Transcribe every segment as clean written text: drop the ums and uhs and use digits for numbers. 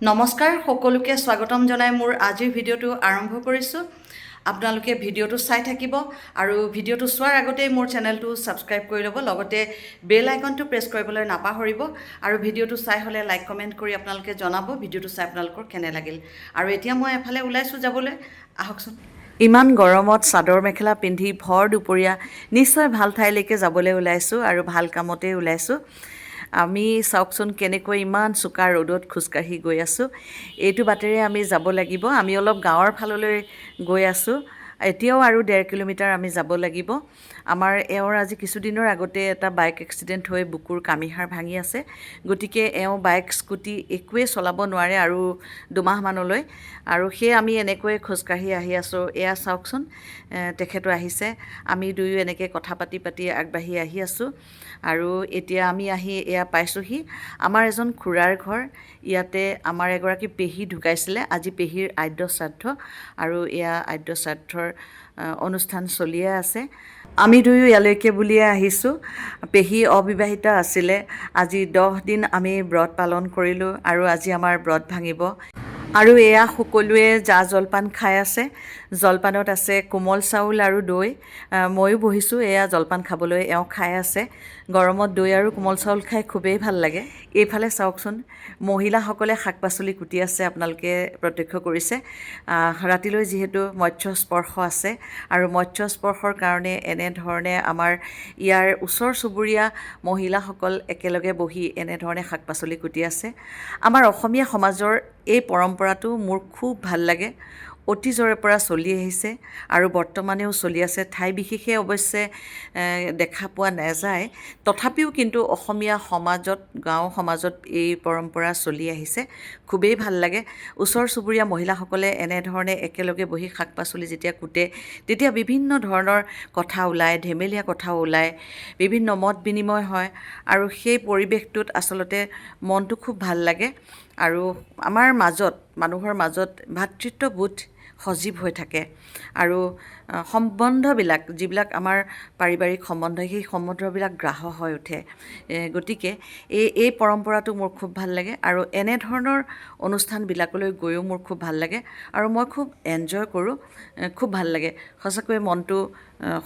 নমস্কাৰ সকলোকে স্বাগতম জনাই মোৰ আজিৰ ভিডিঅ'টো আৰম্ভ কৰিছোঁ। আপোনালোকে ভিডিঅ'টো চাই থাকিব আৰু ভিডিঅ'টো চোৱাৰ আগতেই মোৰ চেনেলটো ছাবস্ক্ৰাইব কৰি ল'ব, লগতে বেল আইকনটো প্ৰেছ কৰিবলৈ নাপাহৰিব আৰু ভিডিঅ'টো চাই হ'লে লাইক কমেণ্ট কৰি আপোনালোকে জনাব ভিডিঅ'টো চাই আপোনালোকৰ কেনে লাগিল। আৰু এতিয়া মই এফালে ওলাইছোঁ যাবলৈ, আহকচোন। ইমান গৰমত চাদৰ মেখেলা পিন্ধি ভৰ দুপৰীয়া নিশ্চয় ভাল ঠাইলৈকে যাবলৈ ওলাইছোঁ আৰু ভাল কামতেই ওলাইছোঁ। আমি চাওকচোন কেনেকৈ ইমান চোকা ৰ'দত খোজকাঢ়ি গৈ আছোঁ। এইটো বাটেৰে আমি যাব লাগিব। আমি অলপ গাঁৱৰ ফাললৈ গৈ আছোঁ। এতিয়াও আৰু 1.5 কিলোমিটাৰ আমি যাব লাগিব। আমাৰ এওঁৰ আজি কিছুদিনৰ আগতে এটা বাইক এক্সিডেণ্ট হৈ বুকুৰ কামিহাড় ভাঙি আছে। গতিকে এওঁ বাইক স্কুটি একোৱেই চলাব নোৱাৰে আৰু 2 মাহমানলৈ। আৰু সেয়ে আমি এনেকৈ খোজকাঢ়ি আহি আছোঁ। এয়া চাওকচোন, তেখেতো আহিছে। আমি দুয়ো এনেকৈ কথা পাতি পাতি আগবাঢ়ি আহি আছোঁ। আৰু এতিয়া আমি আহি এয়া পাইছোঁহি আমাৰ এজন খুৰাৰ ঘৰ। ইয়াতে আমাৰ এগৰাকী পেহী ঢুকাইছিলে। আজি পেহীৰ আদ্য শ্ৰাদ্ধ আৰু এয়া আদ্য শ্ৰাদ্ধৰ অনুষ্ঠান চলিয়ে আছে। আমি দুয়ো ইয়ালৈকে বুলিয়ে আহিছোঁ। পেহী অবিবাহিতা আছিলে। আজি 10 দিন আমি ব্ৰত পালন কৰিলোঁ আৰু আজি আমাৰ ব্ৰত ভাঙিব। আৰু এয়া সকলোৱে জা জলপান খাই আছে। জলপানত আছে কোমল চাউল আৰু দৈ। ময়ো বহিছোঁ এয়া জলপান খাবলৈ, এওঁ খাই আছে। গৰমত দৈ আৰু কোমল চাউল খাই খুবেই ভাল লাগে। এইফালে চাওকচোন, মহিলাসকলে শাক পাচলি কুটি আছে, আপোনালোকে প্ৰত্যক্ষ কৰিছে। ৰাতিলৈ যিহেতু মৎস্য স্পৰ্শ আছে আৰু মৎস্য স্পৰ্শৰ কাৰণে এনেধৰণে আমাৰ ইয়াৰ ওচৰ চুবুৰীয়া মহিলাসকল একেলগে বহি এনেধৰণে শাক পাচলি কুটি আছে। আমাৰ অসমীয়া সমাজৰ এই পৰম্পৰাটো মোৰ খুব ভাল লাগে। অতীজৰে পৰা চলি আহিছে আৰু বৰ্তমানেও চলি আছে। ঠাই বিশেষে অৱশ্যে দেখা পোৱা নাযায়, তথাপিও কিন্তু অসমীয়া সমাজত, গাঁও সমাজত এই পৰম্পৰা চলি আহিছে। খুবেই ভাল লাগে। ওচৰ চুবুৰীয়া মহিলাসকলে এনেধৰণে একেলগে বহি শাক পাচলি যেতিয়া কুটে, তেতিয়া বিভিন্ন ধৰণৰ কথা ওলায়, ধেমেলীয়া কথা ওলায়, বিভিন্ন মত বিনিময় হয় আৰু সেই পৰিৱেশটোত আচলতে মনটো খুব ভাল লাগে। আৰু আমাৰ মাজত, মানুহৰ মাজত ভাতৃত্ববোধ সজীৱ হৈ থাকে আৰু সম্বন্ধবিলাক, যিবিলাক আমাৰ পাৰিবাৰিক সম্বন্ধ, সেই সম্বন্ধবিলাক গ্ৰাহ হৈ উঠে। গতিকে এই পৰম্পৰাটো মোৰ খুব ভাল লাগে আৰু এনেধৰণৰ অনুষ্ঠানবিলাকলৈ গৈও মোৰ খুব ভাল লাগে আৰু মই খুব এনজয় কৰোঁ। খুব ভাল লাগে, সঁচাকৈ মনটো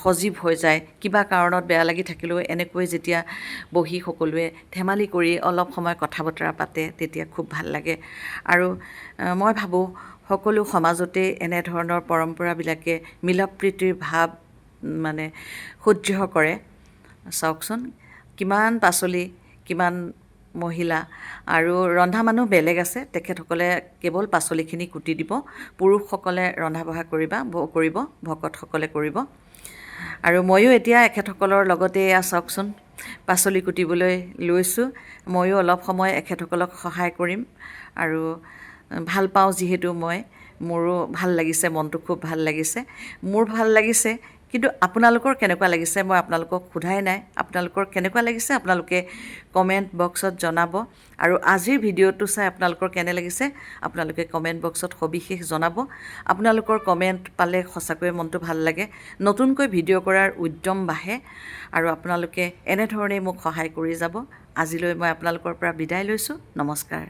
সজীৱ হৈ যায়। কিবা কাৰণত বেয়া লাগি থাকিলেও এনেকৈ যেতিয়া বহি সকলোৱে ধেমালি কৰি অলপ সময় কথা বতৰা পাতে, তেতিয়া খুব ভাল লাগে। আৰু মই ভাবোঁ সকলো সমাজতে এনেধৰণৰ পৰম্পৰাবিলাকে মিলা প্ৰীতিৰ ভাৱ মানে সুদৃঢ় কৰে। চাওকচোন কিমান পাচলি, কিমান মহিলা আৰু ৰন্ধা মানুহ বেলেগ আছে। তেখেতসকলে কেৱল পাচলিখিনি কুটি দিব, পুৰুষসকলে ৰন্ধা বঢ়া কৰিব, ভকতসকলে কৰিব। আৰু ময়ো এতিয়া এখেতসকলৰ লগতে এয়া চাওকচোন পাচলি কুটিবলৈ লৈছোঁ। ময়ো অলপ সময় এখেতসকলক সহায় কৰিম আৰু ভাল পাওঁ যিহেতু মোৰো ভাল লাগিছে, মনটো খুব ভাল লাগিছে। মোৰ ভাল লাগিছে, কিন্তু আপোনালোকৰ কেনেকুৱা লাগিছে মই আপোনালোকক সোধাই নাই। আপোনালোকৰ কেনেকুৱা লাগিছে আপোনালোকে কমেণ্ট বক্সত জনাব। আৰু আজিৰ ভিডিঅ'টো চাই আপোনালোকৰ কেনে লাগিছে আপোনালোকে কমেণ্ট বক্সত সবিশেষ জনাব। আপোনালোকৰ কমেণ্ট পালে সঁচাকৈয়ে মনটো ভাল লাগে, নতুনকৈ ভিডিঅ' কৰাৰ উদ্যম বাঢ়ে আৰু আপোনালোকে এনেধৰণেই মোক সহায় কৰি যাব। আজিলৈ মই আপোনালোকৰ পৰা বিদায় লৈছোঁ। নমস্কাৰ।